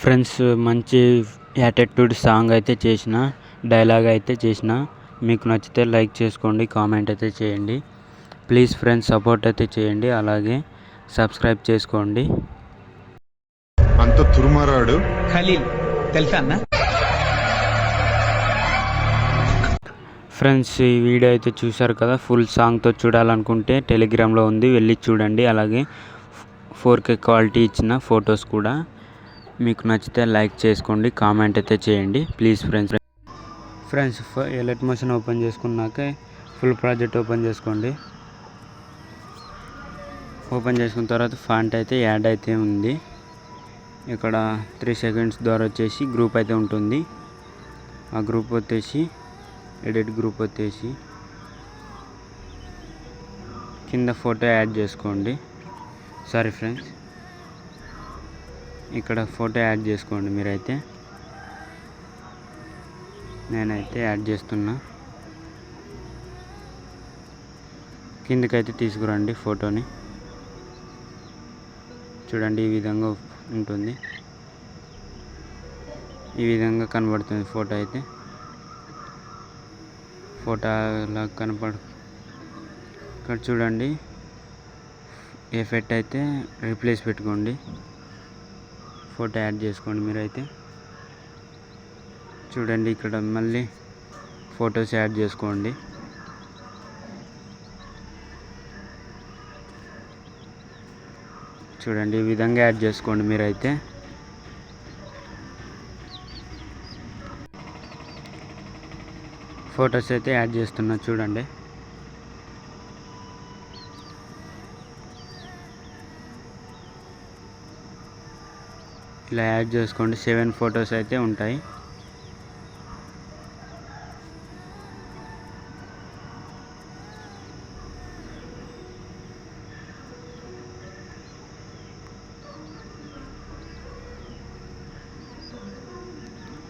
Friends, మంచి attitude song అయితే చేసిన, డైలాగ్ అయితే చేసిన. మీకు నచ్చితే లైక్ చేసుకోండి, కామెంట్ అయితే చేయండి. ప్లీజ్ ఫ్రెండ్స్, సపోర్ట్ అయితే చేయండి, అలాగే సబ్స్క్రైబ్ చేసుకోండి. అంత తురుమారాడు ఖలీల్ తెలుసా అన్న? ఫ్రెండ్స్, ఈ వీడియో అయితే చూశారు కదా. ఫుల్ సాంగ్తో చూడాలనుకుంటే టెలిగ్రామ్లో ఉంది, వెళ్ళి చూడండి. అలాగే 4K క్వాలిటీ ఇచ్చిన ఫొటోస్ కూడా. మీకు నచ్చితే లైక్ చేసుకోండి, కామెంట్ అయితే చేయండి. Please friends alert motion open చేసుకున్నాక ఫుల్ ప్రాజెక్ట్ ఓపెన్ చేసుకోండి. ఓపెన్ చేసుకున్న తర్వాత ఫాంట్ అయితే యాడ్ అయితే ఉంది. ఇక్కడ 3 సెకండ్స్ ద్వారా వచ్చేసి గ్రూప్ అయితే ఉంటుంది. ఆ గ్రూప్ వచ్చేసి ఎడిట్ గ్రూప్ వచ్చేసి కింద ఫోటో యాడ్ చేసుకోండి. సారీ ఫ్రెండ్స్, ఇక్కడ ఫోటో యాడ్ చేసుకోండి. మీరైతే నేనైతే యాడ్ చేస్తున్నా. కిందకైతే తీసుకురండి ఫోటోని. చూడండి, ఈ విధంగా ఉంటుంది, ఈ విధంగా కనబడుతుంది ఫోటో అయితే. ఫోటో అలా ఇక్కడ చూడండి, ఎఫెక్ట్ అయితే రీప్లేస్ పెట్టుకోండి. ఫోటో యాడ్ చేసుకోండి. మీరైతే చూడండి, ఇక్కడ మళ్ళీ ఫొటోస్ యాడ్ చేసుకోండి. చూడండి, ఈ విధంగా యాడ్ చేసుకోండి. మీరైతే ఫొటోస్ అయితే యాడ్ చేస్తున్నా. చూడండి, ఇలా యాడ్ చేసుకోండి. 7 ఫొటోస్ అయితే ఉంటాయి.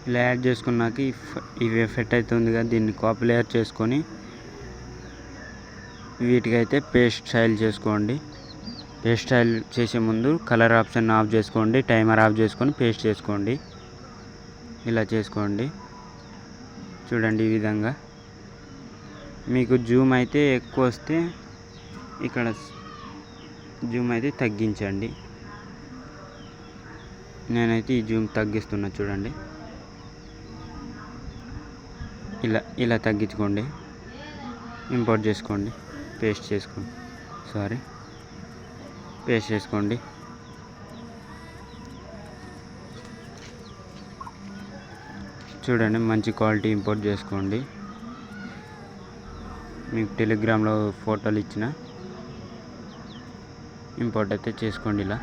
ఇలా యాడ్ చేసుకున్నాక ఇవి ఎఫెక్ట్ అయితే ఉంది కదా, దీన్ని కాపీ లేయర్ చేసుకొని వీటికైతే పేస్ట్ స్టైల్ చేసుకోండి. పేస్ట్ స్టైల్ చేసే ముందు కలర్ ఆప్షన్ ఆఫ్ చేసుకోండి, టైమర్ ఆఫ్ చేసుకొని పేస్ట్ చేసుకోండి. ఇలా చేసుకోండి. చూడండి, ఈ విధంగా. మీకు జూమ్ అయితే ఎక్కువ వస్తే ఇక్కడ జూమ్ అయితే తగ్గించండి. నేనైతే ఈ జూమ్ తగ్గిస్తున్నా. చూడండి, ఇలా తగ్గించుకోండి. ఇంపోర్ట్ చేసుకోండి, పేస్ట్ చేసుకోండి. పేస్ట్ చేసుకోండి. చూడండి, మంచి క్వాలిటీ ఇంపోర్ట్ చేసుకోండి. మీకు టెలిగ్రామ్లో ఫోటోలు ఇచ్చిన ఇంపోర్ట్ అయితే చేసుకోండి ఇలా.